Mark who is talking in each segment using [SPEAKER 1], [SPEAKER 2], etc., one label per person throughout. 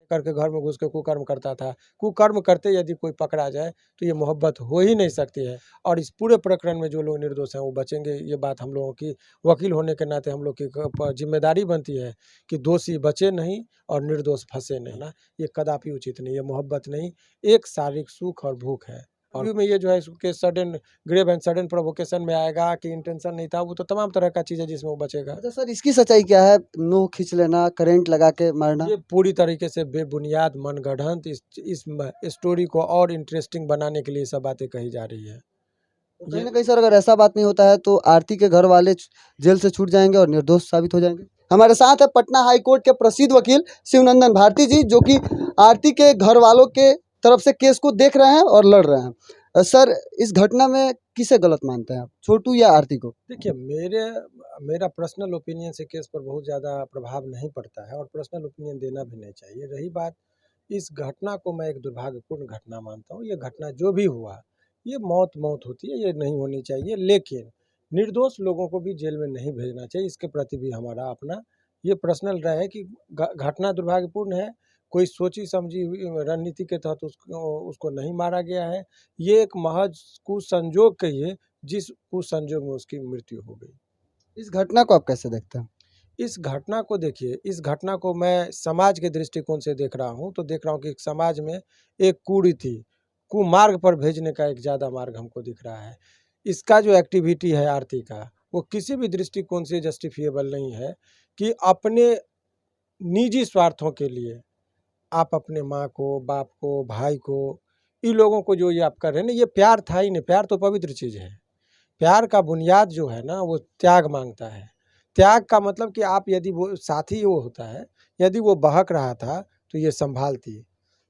[SPEAKER 1] करके घर में घुस के कुकर्म करता था। कुकर्म करते यदि कोई पकड़ा जाए तो ये मोहब्बत हो ही नहीं सकती है। और इस पूरे प्रकरण में जो लोग निर्दोष हैं वो बचेंगे, ये बात हम लोगों की वकील होने के नाते हम लोग की जिम्मेदारी बनती है कि दोषी बचे नहीं और निर्दोष फंसे नहीं ना। ये कदापि उचित नहीं, ये मोहब्बत नहीं, एक शारीरिक सुख और भूख है। और में ये जो है इसके sudden grave and sudden provocation में आएगा कि इंटेंशन नहीं था, वो तो तमाम तरह का चीज़ है जिसमें वो बचेगा।
[SPEAKER 2] अच्छा सर, इसकी सच्चाई क्या है? नोह खींच लेना, करंट लगा के मारना?
[SPEAKER 1] ये पूरी तरीके से बेबुनियाद मनगढ़ंत इस स्टोरी को और इंटरेस्टिंग बनाने के लिए सब बातें कही जा रही है।
[SPEAKER 2] कहीं ना कहीं सर अगर ऐसा बात नहीं होता है तो आरती के घर वाले जेल से छूट जाएंगे और निर्दोष साबित हो जाएंगे। हमारे साथ है पटना हाई कोर्ट के प्रसिद्ध वकील शिवनंदन भारती जी, जो कि आरती के घर वालों के तरफ से केस को देख रहे हैं और लड़ रहे हैं। सर, इस घटना में किसे गलत मानते हैं आप, छोटू या आरती को?
[SPEAKER 1] देखिए, मेरा पर्सनल ओपिनियन से केस पर बहुत ज़्यादा प्रभाव नहीं पड़ता है और पर्सनल ओपिनियन देना भी नहीं चाहिए। रही बात, इस घटना को मैं एक दुर्भाग्यपूर्ण घटना मानता हूँ। ये घटना जो भी हुआ, ये मौत होती है, ये नहीं होनी चाहिए। लेकिन निर्दोष लोगों को भी जेल में नहीं भेजना चाहिए, इसके प्रति भी हमारा अपना ये पर्सनल राय है कि घटना दुर्भाग्यपूर्ण है। कोई सोची समझी हुई रणनीति के तहत उसको नहीं मारा गया है। ये एक महज कुसंजोग कहिए, जिस कुसंजोग में उसकी मृत्यु हो गई।
[SPEAKER 2] इस घटना को आप कैसे देखते हैं?
[SPEAKER 1] इस घटना को देखिए, इस घटना को मैं समाज के दृष्टिकोण से देख रहा हूँ, तो देख रहा हूँ कि समाज में एक कुरीति, कुमार्ग पर भेजने का एक ज़्यादा मार्ग हमको दिख रहा है। इसका जो एक्टिविटी है आरती का, वो किसी भी दृष्टिकोण से जस्टिफिएबल नहीं है कि अपने निजी स्वार्थों के लिए आप अपने माँ को, बाप को, भाई को, इन लोगों को जो ये आप कर रहे हैं ना, ये प्यार था ही नहीं। प्यार तो पवित्र चीज़ है। प्यार का बुनियाद जो है ना, वो त्याग मांगता है। त्याग का मतलब कि आप यदि वो साथी वो होता है, यदि वो बहक रहा था तो ये संभालती।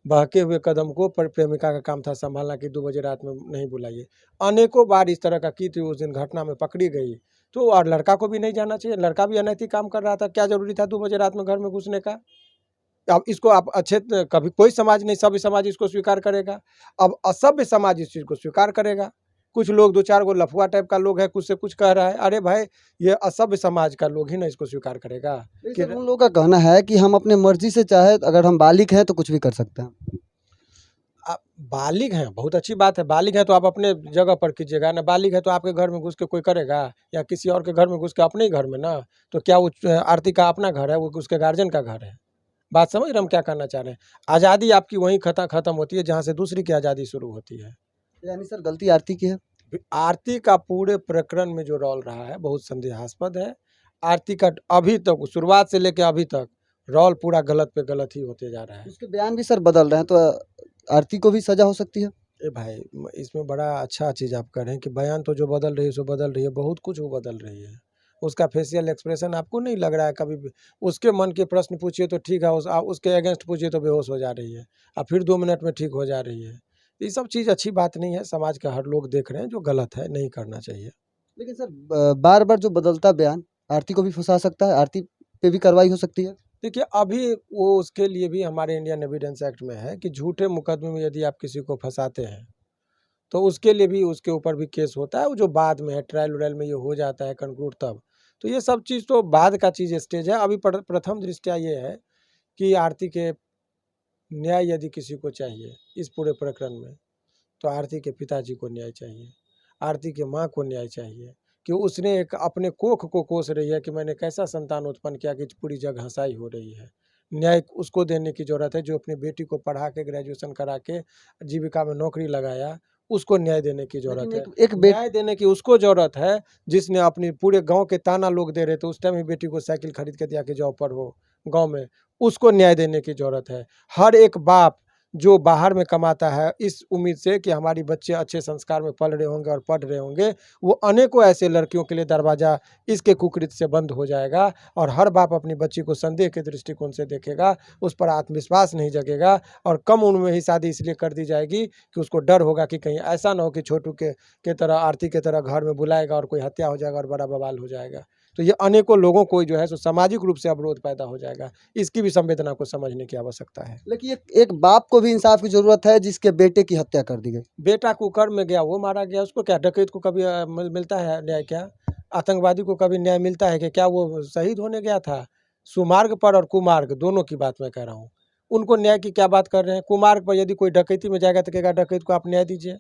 [SPEAKER 1] बहके हुए कदम को प्रेमिका का काम था संभालना कि 2 बजे रात में नहीं बुलाइए। अनेकों बार इस तरह का की थी, उस दिन घटना में पकड़ी गई। तो और लड़का को भी नहीं जाना चाहिए, लड़का भी अनैतिक काम कर रहा था। क्या ज़रूरी था 2 बजे रात में घर में घुसने का? अब इसको आप अच्छे कभी कोई समाज नहीं, सभ्य समाज इसको स्वीकार करेगा। अब असभ्य समाज इस चीज़ को स्वीकार करेगा। कुछ लोग 2-4 गो लफुआ टाइप का लोग है, कुछ से कुछ कह रहा है। अरे भाई, ये असभ्य समाज का लोग ही ना इसको स्वीकार करेगा।
[SPEAKER 2] कि उन लोगों का कहना है कि हम अपने मर्जी से चाहे, अगर हम बालिग हैं तो कुछ भी कर सकते हैं।
[SPEAKER 1] आप बालिग हैं, बहुत अच्छी बात है। बालिग है तो आप अपने जगह पर कीजिएगा ना। बालिग है तो आपके घर में घुस के कोई करेगा या किसी और के घर में घुस के? अपने ही घर में ना। तो क्या वो आरती का अपना घर है? वो उसके गार्जियन का घर है। बात समझ रहे हम क्या कहना चाह रहे हैं? आज़ादी आपकी वहीं खत्म होती है जहाँ से दूसरी की आज़ादी शुरू होती है।
[SPEAKER 2] यानी सर गलती आरती की है?
[SPEAKER 1] आरती का पूरे प्रकरण में जो रोल रहा है बहुत संदेहास्पद है। आरती का अभी तक शुरुआत से लेकर अभी तक रोल पूरा गलत पे गलत ही होते जा रहा है।
[SPEAKER 2] उसके बयान भी सर बदल रहे हैं, तो आरती को भी सजा हो सकती है?
[SPEAKER 1] ए भाई, इसमें बड़ा अच्छा चीज़ आप कह रहे हैं कि बयान तो जो बदल रही है सो बदल रही है, बहुत कुछ वो बदल रही है। उसका फेशियल एक्सप्रेशन आपको नहीं लग रहा है कभी भी? उसके मन के प्रश्न पूछिए तो ठीक है, उसके अगेंस्ट पूछिए तो बेहोश हो जा रही है, और फिर 2 मिनट में ठीक हो जा रही है। ये सब चीज़ अच्छी बात नहीं है, समाज का हर लोग देख रहे हैं, जो गलत है, नहीं करना चाहिए।
[SPEAKER 2] लेकिन सर बार बार जो बदलता बयान आरती को भी फंसा सकता है, आरती पे भी कार्रवाई हो सकती है?
[SPEAKER 1] देखिए, अभी वो उसके लिए भी हमारे इंडियन एविडेंस एक्ट में है कि झूठे मुकदमे में यदि आप किसी को फंसाते हैं तो उसके लिए भी उसके ऊपर भी केस होता है। वो जो बाद में है, ट्रायल व्रायल में ये हो जाता है कंक्लूड तब। तो ये सब चीज़ तो बाद का चीज़ स्टेज है। अभी प्रथम दृष्टया ये है कि आरती के न्याय यदि किसी को चाहिए इस पूरे प्रकरण में, तो आरती के पिताजी को न्याय चाहिए, आरती के माँ को न्याय चाहिए कि उसने एक अपने कोख को कोस रही है कि मैंने कैसा संतान उत्पन्न किया कि पूरी जग हंसाई हो रही है। न्याय उसको देने की ज़रूरत है जो अपनी बेटी को पढ़ा के ग्रेजुएशन करा के जीविका में नौकरी लगाया, उसको न्याय देने की ज़रूरत है। न्याय देने की उसको ज़रूरत है जिसने अपनी पूरे गांव के ताना लोग दे रहे थे उस टाइम ही बेटी को साइकिल खरीद के दिया कि जाओ पढ़ो गांव में, उसको न्याय देने की ज़रूरत है। हर एक बाप जो बाहर में कमाता है इस उम्मीद से कि हमारी बच्चे अच्छे संस्कार में पल रहे होंगे और पढ़ रहे होंगे, वो अनेकों ऐसे लड़कियों के लिए दरवाज़ा इसके कुकृत्य से बंद हो जाएगा और हर बाप अपनी बच्ची को संदेह के दृष्टिकोण से देखेगा, उस पर आत्मविश्वास नहीं जगेगा और कम उम्र में ही शादी इसलिए कर दी जाएगी कि उसको डर होगा कि कहीं ऐसा ना हो कि छोटू के तरह, आरती के तरह घर में बुलाएगा और कोई हत्या हो जाएगा और बड़ा बवाल हो जाएगा। तो ये अनेकों लोगों को जो है सो सामाजिक रूप से अवरोध पैदा हो जाएगा। इसकी भी संवेदना को समझने की आवश्यकता है।
[SPEAKER 2] लेकिन एक बाप को भी इंसाफ की जरूरत है जिसके बेटे की हत्या कर दी गई।
[SPEAKER 1] बेटा कुकर्म में गया, वो मारा गया, उसको क्या? डकैत को कभी मिलता है न्याय? क्या आतंकवादी को कभी न्याय मिलता है कि क्या वो शहीद होने गया था? सुमार्ग पर और कुमार्ग दोनों की बात मैं कह रहा हूँ। उनको न्याय की क्या बात कर रहे हैं? कुमार्ग पर यदि कोई डकैती में जाएगा तो कहेगा डकैत को आप न्याय दीजिए।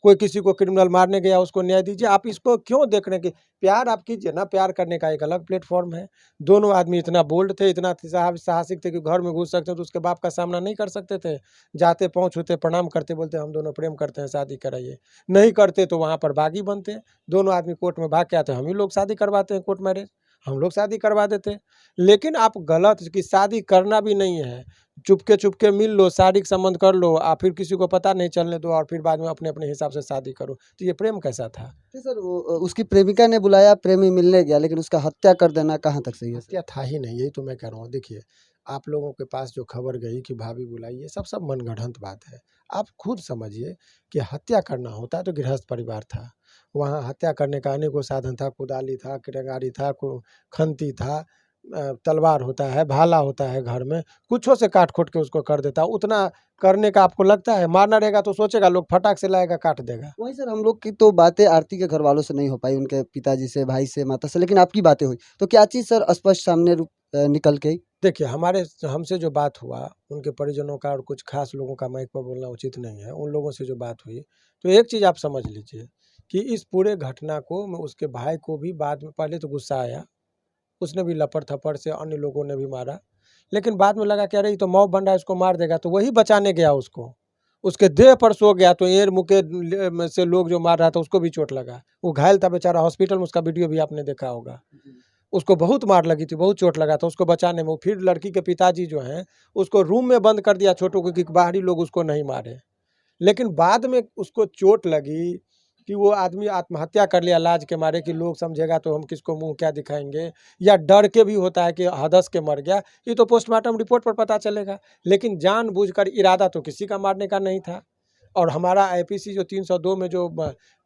[SPEAKER 1] कोई किसी को क्रिमिनल मारने गया उसको न्याय दीजिए। आप इसको क्यों देख रहे हैं कि प्यार आप कीजिए ना, प्यार करने का एक अलग प्लेटफ़ॉर्म है। दोनों आदमी इतना बोल्ड थे, इतना साहसिक थे कि घर में घुस सकते तो उसके बाप का सामना नहीं कर सकते थे। जाते पाँव छूते, प्रणाम करते, बोलते हम दोनों प्रेम करते हैं, शादी कराइए। नहीं करते तो वहाँ पर बागी बनते। दोनों आदमी कोर्ट में भाग के आते, हम ही लोग शादी करवाते हैं कोर्ट मैरिज, हम लोग शादी करवा देते। लेकिन आप गलत कि शादी करना भी नहीं है, चुपके-चुपके मिल लो, शारीरिक संबंध कर लो, फिर किसी को पता नहीं चलने दो और फिर बाद में अपने-अपने हिसाब से शादी करो। तो ये प्रेम कैसा था?
[SPEAKER 2] जी सर, वो उसकी प्रेमिका ने बुलाया, प्रेमी मिलने गया, लेकिन उसका हत्या कर देना कहाँ तक सही है सर?
[SPEAKER 1] हत्या था ही नहीं, यही तो मैं कह रहा हूँ। देखिए, आप लोगों के पास जो खबर गई कि भाभी बुलाई, ये सब मनगढ़ंत बात है। आप खुद समझिए कि हत्या करना होता तो गृहस्थ परिवार था। वहाँ हत्या करने का अनेकों साधन था, कुदाली था, किरंगारी था, खंती था, तलवार होता है, भाला होता है घर में, कुछों से काट-खोट के उसको कर देता। उतना करने का आपको लगता है? मारना रहेगा तो सोचेगा लोग फटाक से लाएगा, काट देगा।
[SPEAKER 2] वहीं सर हम लोग की तो बातें आरती के घर वालों से नहीं हो पाई, उनके पिताजी से, भाई से, माता से, लेकिन आपकी बातें हुई। तो क्या चीज़ सर स्पष्ट सामने निकल के आई?
[SPEAKER 1] देखिए, हमसे जो बात हुआ, उनके परिजनों का और कुछ ख़ास लोगों का माइक पर बोलना उचित नहीं है। उन लोगों से जो बात हुई, तो एक चीज़ आप समझ लीजिए कि इस पूरे घटना को उसके भाई को भी बाद में पहले तो गुस्सा आया, उसने भी लपड़-थपड़ से अन्य लोगों ने भी मारा। लेकिन बाद में लगा कि अरे ये तो मौत बन रहा है, इसको मार देगा, तो वही बचाने गया उसको। उसके देह पर सो गया तो एड़ मुँह के में से लोग जो मार रहा था उसको भी चोट लगा। वो घायल था बेचारा, हॉस्पिटल में उसका वीडियो भी आपने देखा होगा। उसको बहुत मार लगी थी, बहुत चोट लगा था, उसको बचाने में फिर लड़की के पिताजी जो हैं, उसको रूम में बंद कर दिया छोटू को कि बाहरी लोग उसको नहीं मारे। लेकिन बाद में उसको चोट लगी कि वो आदमी आत्महत्या कर लिया लाज के मारे कि लोग समझेगा तो हम किसको मुँह क्या दिखाएँगे, या डर के भी होता है कि हदस के मर गया, ये तो पोस्टमार्टम रिपोर्ट पर पता चलेगा। लेकिन जानबूझकर इरादा तो किसी का मारने का नहीं था। और हमारा आईपीसी जो 302 में जो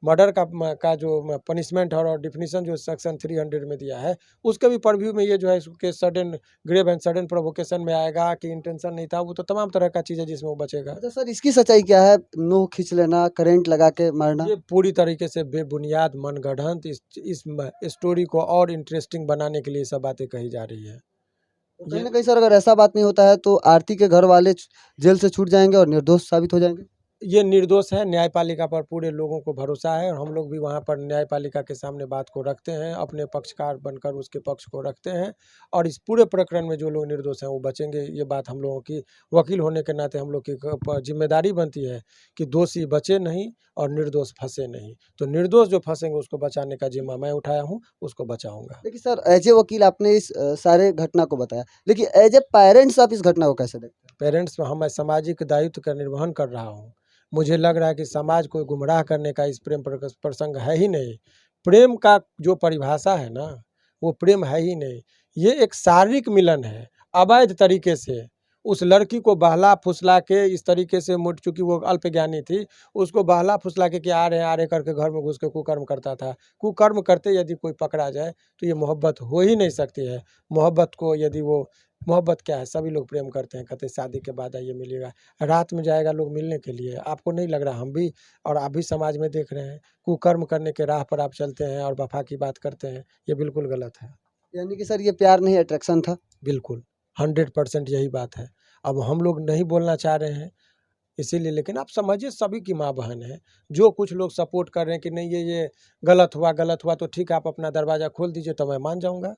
[SPEAKER 1] मर्डर का जो पनिशमेंट है और डिफिनीशन जो सेक्शन 300 में दिया है, उसके भी परव्यू में ये जो है इसके sudden grave and sudden provocation में आएगा कि इंटेंशन नहीं था, वो तो तमाम तरह का चीज़ है जिसमें वो बचेगा।
[SPEAKER 2] अच्छा सर, इसकी सच्चाई क्या है? नोह खींच लेना, करंट लगा के मारना?
[SPEAKER 1] ये पूरी तरीके से बेबुनियाद मनगढ़ंत इस स्टोरी को और इंटरेस्टिंग बनाने के लिए सब बातें कही जा रही है।
[SPEAKER 2] तो कहीं
[SPEAKER 1] ये
[SPEAKER 2] न कहीं सर अगर ऐसा बात नहीं होता है तो आरती के घर वाले जेल से छूट जाएँगे और निर्दोष साबित हो जाएँगे?
[SPEAKER 1] ये निर्दोष है, न्यायपालिका पर पूरे लोगों को भरोसा है और हम लोग भी वहाँ पर न्यायपालिका के सामने बात को रखते हैं, अपने पक्षकार बनकर उसके पक्ष को रखते हैं और इस पूरे प्रकरण में जो लोग निर्दोष हैं वो बचेंगे। ये बात हम लोगों की वकील होने के नाते हम लोग की जिम्मेदारी बनती है कि दोषी बचे नहीं और निर्दोष फंसे नहीं। तो निर्दोष जो फंसेंगे उसको बचाने का जिम्मा मैं उठाया हूँ, उसको बचाऊँगा।
[SPEAKER 2] देखिए सर, एज़ ए वकील आपने इस सारे घटना को बताया, लेकिन एज़ ए पेरेंट्स आप इस घटना को कैसे देखते हैं?
[SPEAKER 1] पेरेंट्स में मैं सामाजिक दायित्व का निर्वहन कर रहा हूँ। मुझे लग रहा है कि समाज को गुमराह करने का इस प्रेम प्रसंग है ही नहीं। प्रेम का जो परिभाषा है ना, वो प्रेम है ही नहीं। ये एक शारीरिक मिलन है, अवैध तरीके से। उस लड़की को बहला-फुसला के इस तरीके से चूँकि वो अल्पज्ञानी थी, उसको बहला-फुसला के आ रहे करके घर में घुस के कुकर्म करता था। कुकर्म करते यदि कोई पकड़ा जाए, तो ये मोहब्बत हो ही नहीं सकती है। मोहब्बत को यदि वो मोहब्बत क्या है? सभी लोग प्रेम करते हैं, कहते हैं शादी के बाद आइए मिलिएगा। रात में जाएगा लोग मिलने के लिए, आपको नहीं लग रहा हम भी और आप भी समाज में देख रहे हैं, कुकर्म करने के राह पर आप चलते हैं और वफ़ा की बात करते हैं, ये बिल्कुल गलत है।
[SPEAKER 2] यानी कि सर ये प्यार नहीं अट्रैक्शन था?
[SPEAKER 1] बिल्कुल, 100% यही बात है। अब हम लोग नहीं बोलना चाह रहे हैं, इसीलिए लेकिन आप समझिए सभी की माँ-बहन है। जो कुछ लोग सपोर्ट कर रहे हैं कि नहीं ये गलत हुआ तो ठीक है आप अपना दरवाज़ा खोल दीजिए तो मैं मान जाऊँगा।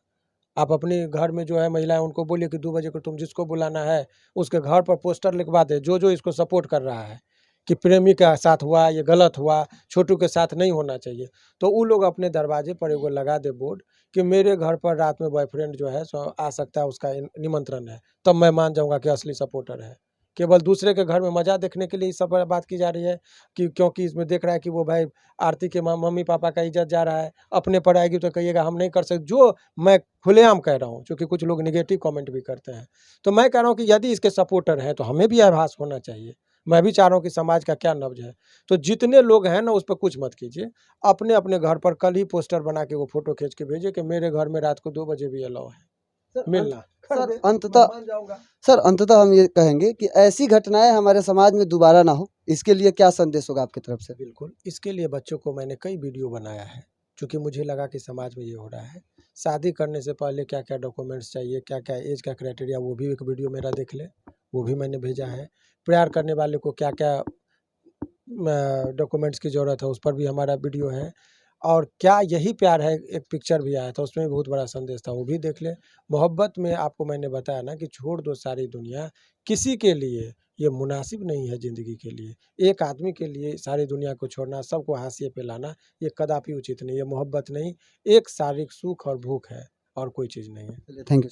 [SPEAKER 1] आप अपने घर में जो है महिलाएँ उनको बोलिए कि 2 बजे को तुम जिसको बुलाना है, उसके घर पर पोस्टर लिखवा दें, जो-जो इसको सपोर्ट कर रहा है, कि प्रेमी के साथ हुआ, ये गलत हुआ, छोटू के साथ नहीं होना चाहिए। तो वो लोग अपने दरवाजे पर एगो लगा दें बोर्ड कि मेरे घर पर रात में बॉयफ्रेंड जो है सो आ सकता है, उसका निमंत्रण है, तब मैं मान जाऊँगा कि असली सपोर्टर है। केवल दूसरे के घर में मज़ा देखने के लिए ये सब बात की जा रही है कि क्योंकि इसमें देख रहा है कि वो भाई आरती के मम्मी-पापा का इज़्ज़त जा रहा है, अपने पर आएगी तो कहिएगा हम नहीं कर सकते। जो मैं खुलेआम कह रहा हूँ, क्योंकि कुछ लोग नेगेटिव कमेंट भी करते हैं। तो मैं कह रहा हूँ कि यदि इसके सपोर्टर हैं, तो हमें भी आभास होना चाहिए। मैं भी चाह रहा हूँ कि समाज का क्या नब्ज़ है। तो जितने लोग हैं ना, उस पे कुछ मत कीजिए। अपने-अपने घर पर कल ही पोस्टर बना के वो फ़ोटो खींच के भेजिए कि मेरे घर में रात को 2 बजे भी अलाउ है
[SPEAKER 2] सर
[SPEAKER 1] मिलना। कर
[SPEAKER 2] सर
[SPEAKER 1] दे, मैं
[SPEAKER 2] अंततः
[SPEAKER 1] मान जाऊँगा।
[SPEAKER 2] सर अंततः हम ये कहेंगे कि ऐसी घटनाएँ हमारे समाज में दोबारा ना हो, इसके लिए क्या संदेश होगा आपकी तरफ से?
[SPEAKER 1] बिल्कुल, इसके लिए बच्चों को मैंने कई वीडियो बनाया है, चूँकि मुझे लगा कि समाज में ये हो रहा है। शादी करने से पहले क्या क्या डॉक्यूमेंट्स चाहिए, क्या क्या एज का क्राइटेरिया, वो भी एक वीडियो मेरा देख ले, वो भी मैंने भेजा है। प्यार करने वाले को क्या क्या डॉक्यूमेंट्स की ज़रूरत है, उस पर भी हमारा वीडियो है। और क्या यही प्यार है, एक पिक्चर भी आया था, उसमें भी बहुत बड़ा संदेश था, वो भी देख ले। मोहब्बत में आपको मैंने बताया ना कि छोड़ दो सारी दुनिया, किसी के लिए ये मुनासिब नहीं है ज़िंदगी के लिए। एक आदमी के लिए सारी दुनिया को छोड़ना, सबको हाशिए पे लाना, ये कदापि उचित नहीं है। मोहब्बत नहीं, एक शारीरिक सुख और भूख है, और कोई चीज़ नहीं है।
[SPEAKER 2] चलिए, थैंक यू।